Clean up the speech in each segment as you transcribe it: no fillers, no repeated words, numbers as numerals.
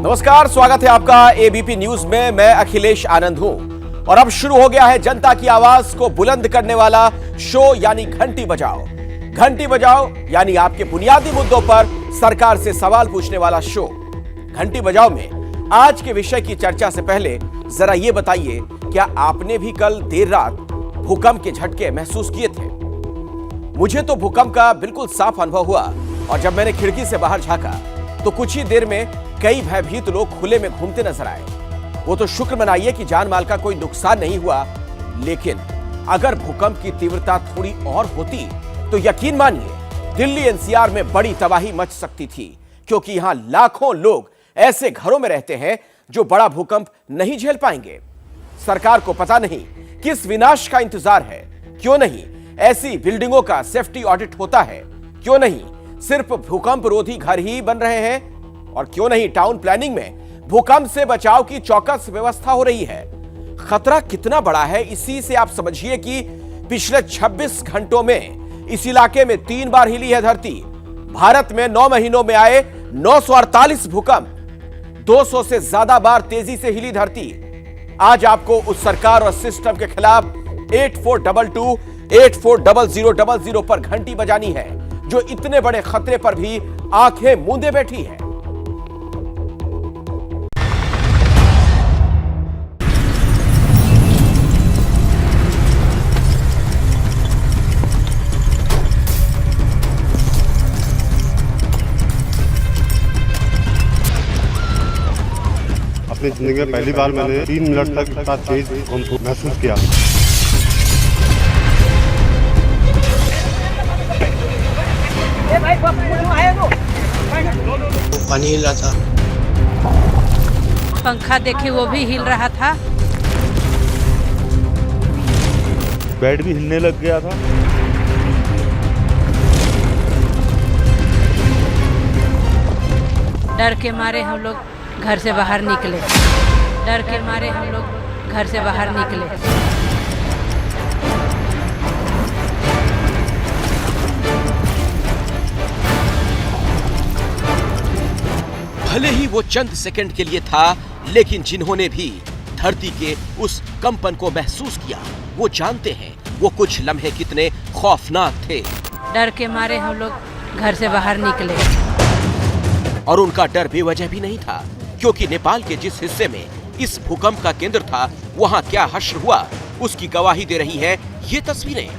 नमस्कार, स्वागत है आपका एबीपी न्यूज में। मैं अखिलेश आनंद हूं और अब शुरू हो गया है जनता की आवाज को बुलंद करने वाला शो यानी घंटी बजाओ। घंटी बजाओ यानी आपके बुनियादी मुद्दों पर सरकार से सवाल पूछने वाला शो। घंटी बजाओ में आज के विषय की चर्चा से पहले जरा यह बताइए, क्या आपने भी कल देर रात भूकंप के झटके महसूस किए थे? मुझे तो भूकंप का बिल्कुल साफ अनुभव हुआ और जब मैंने खिड़की से बाहर झांका तो कुछ ही देर में कई भयभीत लोग खुले में घूमते नजर आए। वो तो शुक्र मनाइए कि जान माल का कोई नुकसान नहीं हुआ, लेकिन अगर भूकंप की तीव्रता थोड़ी और होती तो यकीन मानिए दिल्ली एनसीआर में बड़ी तबाही मच सकती थी, क्योंकि यहां लाखों लोग ऐसे घरों में रहते हैं जो बड़ा भूकंप नहीं झेल पाएंगे। सरकार को पता नहीं किस विनाश का इंतजार है, क्यों नहीं ऐसी बिल्डिंगों का सेफ्टी ऑडिट होता है, क्यों नहीं सिर्फ भूकंप रोधी घर ही बन रहे हैं, और क्यों नहीं टाउन प्लानिंग में भूकंप से बचाव की चौकस व्यवस्था हो रही है। खतरा कितना बड़ा है इसी से आप समझिए कि पिछले 26 घंटों में इस इलाके में 3 बार हिली है धरती। भारत में 9 महीनों में आए 948 भूकंप, 200 से ज्यादा बार तेजी से हिली धरती। आज आपको उस सरकार और सिस्टम के खिलाफ 8422 840000 पर घंटी बजानी है, जो इतने बड़े खतरे पर भी आंखें मूंदे बैठी है। अपनी जिंदगी में पहली बार मैंने 3 मिनट तक इतना तेज भूकंप महसूस किया। पानी हिल रहा था, पंखा देखे वो भी हिल रहा था, बेड भी हिलने लग गया था। डर के मारे हम लोग घर से बाहर निकले। डर के मारे हम लोग घर से बाहर निकले। भले ही वो चंद सेकंड के लिए था, लेकिन जिन्होंने भी धरती के उस कंपन को महसूस किया वो जानते हैं वो कुछ लम्हे कितने खौफनाक थे। डर के मारे हम लोग घर से बाहर निकले। और उनका डर बेवजह भी नहीं था, क्योंकि नेपाल के जिस हिस्से में इस भूकंप का केंद्र था वहां क्या हश्र हुआ उसकी गवाही दे रही है ये तस्वीरें।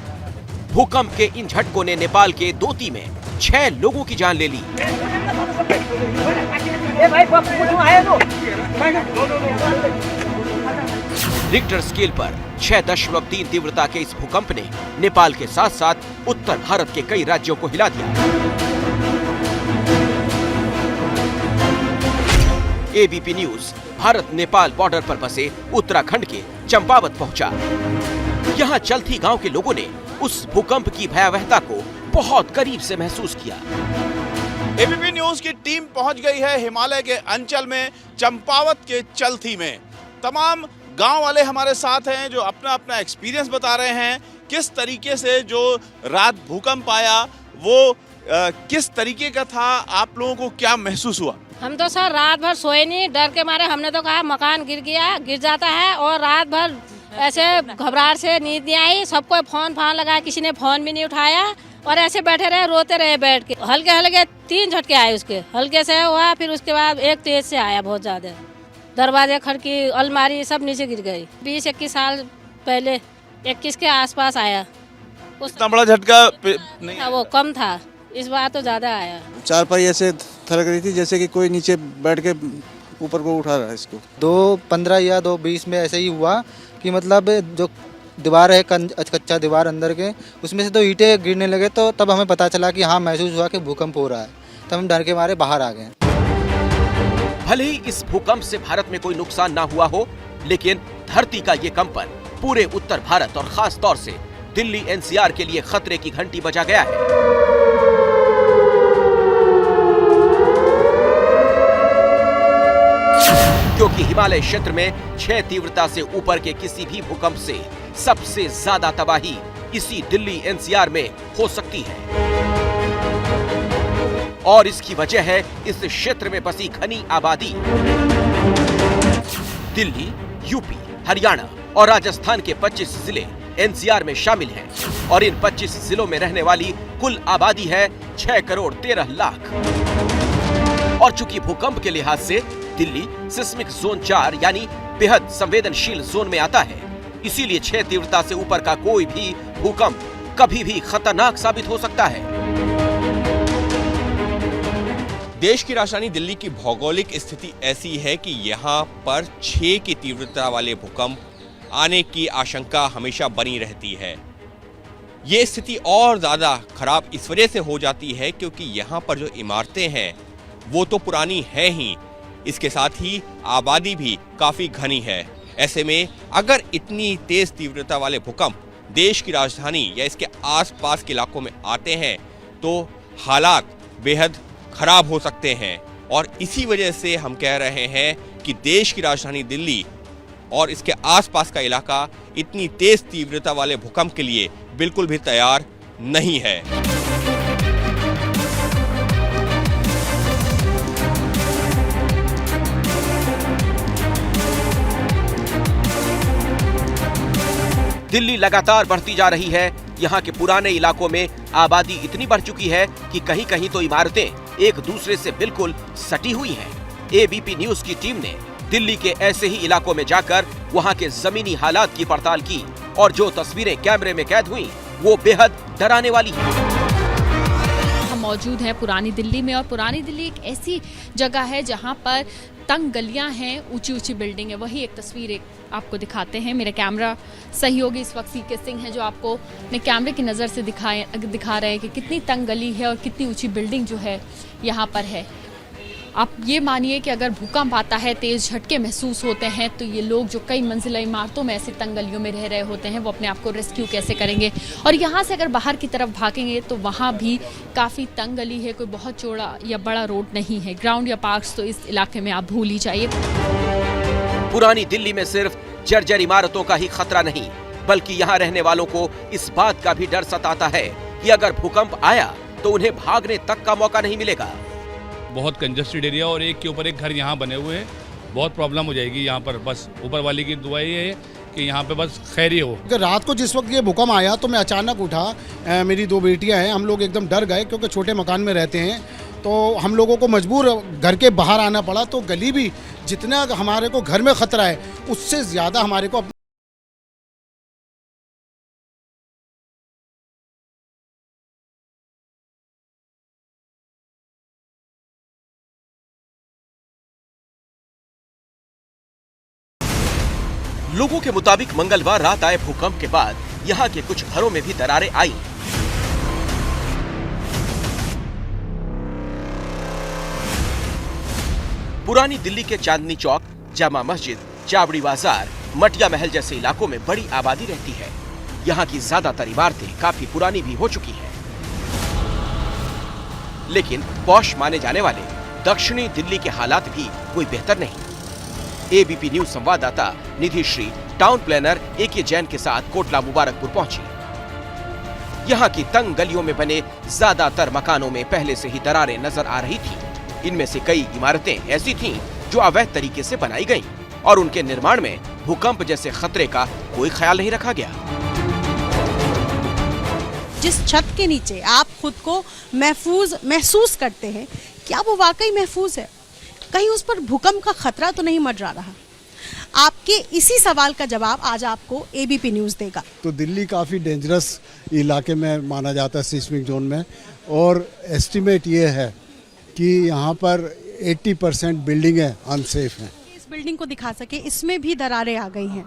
भूकंप के इन झटकों ने नेपाल के दोती में 6 लोगों की जान ले ली। रिक्टर स्केल पर 6.3 तीव्रता के इस भूकंप ने नेपाल के साथ साथ उत्तर भारत के कई राज्यों को हिला दिया। ABP news Bharat Nepal border पर बसे उत्तराखंड के चंपावत पहुंचा। यहां चलथी गांव के लोगों ने उस भूकंप की भयावहता को बहुत करीब से महसूस किया। एबीपी न्यूज की टीम पहुंच गई है हिमालय के अंचल में, चंपावत के चलथी में। तमाम गांव वाले हमारे साथ हैं जो अपना अपना एक्सपीरियंस बता रहे हैं, किस तरीके से जो रात भूकंप आया वो किस तरीके का था, आप लोगों को क्या महसूस हुआ? हम तो सर रात भर सोए नहीं, डर के मारे। हमने तो कहा मकान गिर जाता है, और रात भर ऐसे घबराहट से नींद नहीं आई। सबको फोन लगाया, किसी ने फोन भी नहीं उठाया और ऐसे बैठे रहे, रोते रहे बैठ के। हल्के हल्के 3 झटके आए, उसके हल्के से हुआ, फिर उसके बाद एक तेज से आया बहुत ज्यादा। दरवाजे, खिड़की, अलमारी सब नीचे गिर गई। 20-21 साल पहले 21 के आसपास आया। इतना बड़ा झटका नहीं था, वो कम था, इस बार तो ज्यादा आया। चारपाई ऐसे थलक रही थी जैसे कि कोई नीचे बैठ के ऊपर को उठा रहा है इसको। 2:15 या 2:20 में ऐसे ही हुआ कि मतलब जो दीवार है कच्चा दीवार अंदर के, उसमें से तो ईंटें गिरने लगे। तो तब हमें पता चला कि हाँ, महसूस हुआ कि भूकंप हो रहा है। तब हम डर के मारे बाहर आ गए। भले ही इस भूकंप से भारत में कोई नुकसान ना हुआ हो, लेकिन धरती का ये कंपन पूरे उत्तर भारत और खास तौर से दिल्ली एनसीआर के लिए खतरे की घंटी बजा गया है। क्योंकि हिमालय क्षेत्र में 6 तीव्रता से ऊपर के किसी भी भूकंप से सबसे ज्यादा तबाही इसी दिल्ली एनसीआर में हो सकती है। और इसकी वजह है इस क्षेत्र में बसी घनी आबादी। दिल्ली, यूपी, हरियाणा और राजस्थान के 25 जिले एनसीआर में शामिल हैं और इन 25 जिलों में रहने वाली कुल आबादी है 6 करोड़ 13 लाख। और चूंकि भूकंप के लिहाज से दिल्ली सिस्मिक जोन 4 यानी बेहद संवेदनशील जोन में आता है, इसीलिए 6 तीव्रता से ऊपर का कोई भी भूकंप कभी भी खतरनाक साबित हो सकता है। देश की राजधानी दिल्ली की भौगोलिक स्थिति ऐसी है कि यहाँ पर 6 की तीव्रता वाले भूकंप आने की आशंका हमेशा बनी रहती है। ये स्थिति और ज़्यादा खराब इस वजह से हो जाती है क्योंकि यहाँ पर जो इमारतें हैं वो तो पुरानी है ही, इसके साथ ही आबादी भी काफ़ी घनी है। ऐसे में अगर इतनी तेज़ तीव्रता वाले भूकंप देश की राजधानी या इसके आसपास के इलाकों में आते हैं तो हालात बेहद खराब हो सकते हैं। और इसी वजह से हम कह रहे हैं कि देश की राजधानी दिल्ली और इसके आसपास का इलाका इतनी तेज तीव्रता वाले भूकंप के लिए बिल्कुल भी तैयार नहीं है। दिल्ली लगातार बढ़ती जा रही है। यहाँ के पुराने इलाकों में आबादी इतनी बढ़ चुकी है कि कहीं कहीं तो इमारतें एक दूसरे से बिल्कुल सटी हुई हैं। एबीपी न्यूज की टीम ने दिल्ली के ऐसे ही इलाकों में जाकर वहाँ के जमीनी हालात की पड़ताल की और जो तस्वीरें कैमरे में कैद हुई वो बेहद डराने वाली हैं। हम मौजूद हैं पुरानी दिल्ली में और पुरानी दिल्ली एक ऐसी जगह है जहाँ पर तंग गलियां हैं, ऊंची ऊंची बिल्डिंग है। वही एक तस्वीर आपको दिखाते हैं। मेरा कैमरा सहयोगी इस वक्त सीके सिंह है जो आपको अपने कैमरे की नज़र से दिखा रहे हैं कि कितनी तंग गली है और कितनी ऊंची बिल्डिंग जो है यहाँ पर है। आप ये मानिए कि अगर भूकंप आता है, तेज़ झटके महसूस होते हैं तो ये लोग जो कई मंजिला इमारतों में ऐसी तंग गलियों में रह रहे होते हैं वो अपने आप को रेस्क्यू कैसे करेंगे। और यहाँ से अगर बाहर की तरफ भागेंगे तो वहाँ भी काफ़ी तंग गली है, कोई बहुत चौड़ा या बड़ा रोड नहीं है। ग्राउंड या पार्क्स तो इस इलाके में आप भूल ही जाइए। पुरानी दिल्ली में सिर्फ जर्जर इमारतों का ही खतरा नहीं बल्कि यहाँ रहने वालों को इस बात का भी डर सताता है कि अगर भूकंप आया तो उन्हें भागने तक का मौका नहीं मिलेगा। बहुत कंजस्टेड एरिया और एक के ऊपर एक घर यहाँ बने हुए हैं, बहुत प्रॉब्लम हो जाएगी यहाँ पर। बस ऊपर वाले की दुआ ये है कि यहाँ पे बस खैर ही हो। रात को जिस वक्त ये भूकंप आया तो मैं अचानक उठा, मेरी 2 बेटियां हैं, हम लोग एकदम डर गए क्योंकि छोटे मकान में रहते हैं तो हम लोगों को मजबूर घर के बाहर आना पड़ा। तो गली भी जितना हमारे को घर में खतरा है उससे ज़्यादा हमारे को लोगों के मुताबिक मंगलवार रात आए भूकंप के बाद यहाँ के कुछ घरों में भी दरारें आई। पुरानी दिल्ली के चांदनी चौक, जामा मस्जिद, चावड़ी बाजार, मटिया महल जैसे इलाकों में बड़ी आबादी रहती है। यहाँ की ज्यादातर इमारतें काफी पुरानी भी हो चुकी हैं। लेकिन पॉश माने जाने वाले दक्षिणी दिल्ली के हालात भी कोई बेहतर नहीं। एबीपी न्यूज संवाददाता Nidhi Shri town planner A K. Jain के साथ कोटला मुबारकपुर पहुंची। यहाँ की तंग गलियों में बने ज्यादातर मकानों में पहले से ही दरारें नजर आ रही थी। इनमें से कई इमारतें ऐसी थीं जो अवैध तरीके से बनाई गईं और उनके निर्माण में भूकंप जैसे खतरे का कोई ख्याल नहीं रखा गया। जिस छत के नीचे आप खुद को महसूस करते हैं, क्या वो वाकई महफूज है? कहीं उस पर भूकंप का खतरा तो नहीं मंडरा रहा? आपके इसी सवाल का जवाब आज आपको एबीपी न्यूज़ देगा। तो दिल्ली काफ़ी डेंजरस इलाके में माना जाता है, सिस्मिक जोन में, और एस्टिमेट ये है कि यहाँ पर 80% बिल्डिंगें अनसेफ हैं। इस बिल्डिंग को दिखा सके, इसमें भी दरारें आ गई हैं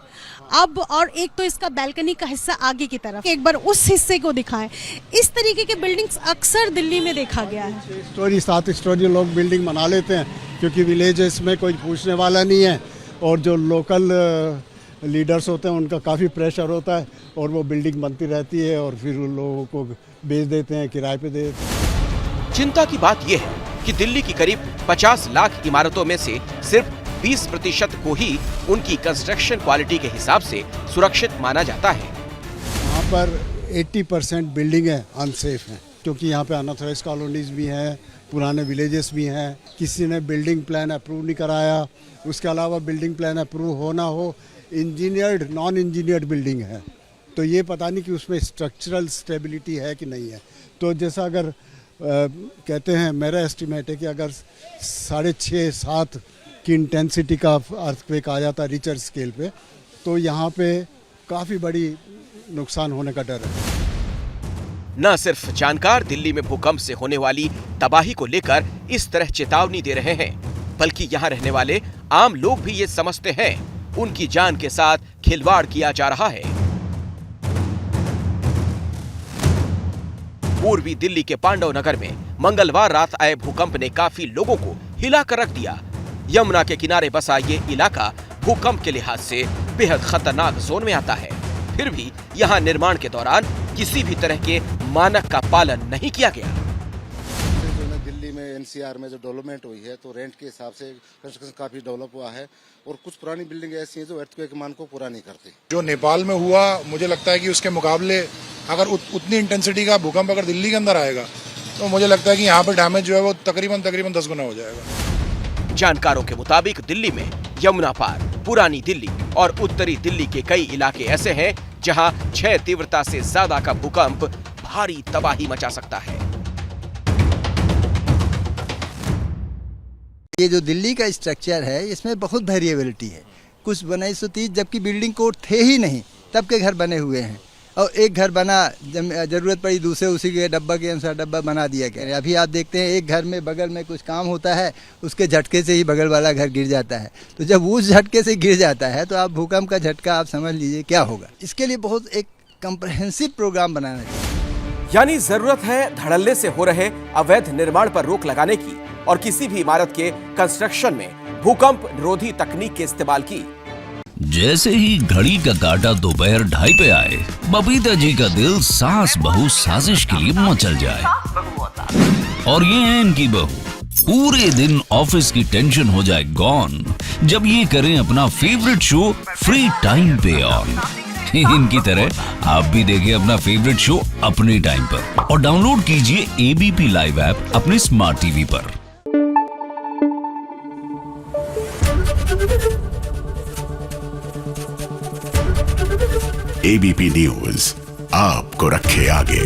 अब, और एक तो इसका बैल्कनी का हिस्सा आगे की तरफ, एक बार उस हिस्से को दिखाएं। इस तरीके के बिल्डिंग्स अक्सर दिल्ली में देखा गया है। 7 स्टोरी लोग बिल्डिंग बना लेते हैं क्योंकि विलेजेस में कोई पूछने वाला नहीं है और जो लोकल लीडर्स होते हैं उनका काफ़ी प्रेशर होता है और वो बिल्डिंग बनती रहती है और फिर उन लोगों को बेच देते हैं, किराए पे दे देते हैं। चिंता की बात यह है कि दिल्ली की करीब 50 लाख इमारतों में से सिर्फ 20% को ही उनकी कंस्ट्रक्शन क्वालिटी के हिसाब से सुरक्षित माना जाता है। यहाँ पर 80% बिल्डिंगें अनसेफ हैं। क्योंकि यहाँ पे अनऑथराइज कॉलोनीज भी हैं, पुराने विलेजेस भी हैं। किसी ने बिल्डिंग प्लान अप्रूव नहीं कराया। उसके अलावा बिल्डिंग प्लान अप्रूव होना हो, इंजीनियर्ड नॉन इंजीनियर्ड बिल्डिंग है, तो ये पता नहीं कि उसमें स्ट्रक्चरल स्टेबिलिटी है कि नहीं है। तो जैसा अगर कहते हैं, मेरा एस्टिमेट है कि अगर 6.5-7 की इंटेंसिटी का अर्थक्वेक आ जाता रिचर स्केल पे, तो यहाँ पे काफ़ी बड़ी नुकसान होने का डर है। न सिर्फ जानकार दिल्ली में भूकंप से होने वाली तबाही को लेकर इस तरह चेतावनी दे रहे हैं, बल्कि यहाँ रहने वाले आम लोग भी ये समझते हैं उनकी जान के साथ खिलवाड़ किया जा रहा है। पूर्वी दिल्ली के पांडव नगर में मंगलवार रात आए भूकंप ने काफी लोगों को हिला कर रख दिया। यमुना के किनारे बसा ये इलाका भूकंप के लिहाज से बेहद खतरनाक जोन में आता है। फिर भी यहाँ निर्माण के दौरान किसी भी तरह के मानक का पालन नहीं किया गया। दिल्ली में एनसीआर में जो डेवलपमेंट हुई है, तो रेंट के हिसाब से कंस्ट्रक्शन काफी डेवलप हुआ है, और कुछ पुरानी बिल्डिंग ऐसी हैं जो अर्थक्वेक के मान को पूरा नहीं करती। जो नेपाल में हुआ, मुझे लगता है कि उसके मुकाबले अगर उतनी इंटेंसिटी का भूकंप अगर दिल्ली के अंदर आएगा, तो मुझे लगता है कि यहाँ पर डैमेज जो है वो तकरीबन 10 गुना हो जाएगा। जानकारों के मुताबिक दिल्ली में यमुना पार, पुरानी दिल्ली और उत्तरी दिल्ली के कई इलाके ऐसे हैं जहां 6 तीव्रता से ज्यादा का भूकंप भारी तबाही मचा सकता है। ये जो दिल्ली का स्ट्रक्चर है, इसमें बहुत वेरिएबिलिटी है। कुछ 1930 जबकि बिल्डिंग कोड थे ही नहीं, तब के घर बने हुए हैं, और एक घर बना, जरूरत पड़ी दूसरे उसी के डब्बा के अनुसार डब्बा बना दिया गया। अभी आप देखते हैं एक घर में बगल में कुछ काम होता है, उसके झटके से ही बगल वाला घर गिर जाता है। तो जब उस झटके से गिर जाता है, तो आप भूकंप का झटका आप समझ लीजिए क्या होगा। इसके लिए बहुत एक कंप्रहेंसिव प्रोग्राम बनाना चाहिए। यानी जरूरत है धड़ल्ले से हो रहे अवैध निर्माण पर रोक लगाने की और किसी भी इमारत के कंस्ट्रक्शन में भूकंप निरोधी तकनीक के इस्तेमाल की। जैसे ही घड़ी का काटा दोपहर 2:30 पे आए, बबीता जी का दिल सास बहू साजिश के लिए मचल जाए। और ये है इनकी बहू, पूरे दिन ऑफिस की टेंशन हो जाए गॉन जब ये करें अपना फेवरेट शो फ्री टाइम पे ऑन। इनकी तरह आप भी देखिए अपना फेवरेट शो अपने टाइम पर और डाउनलोड कीजिए एबीपी लाइव ऐप अपने स्मार्ट टीवी पर। एबीपी न्यूज आपको रखे आगे।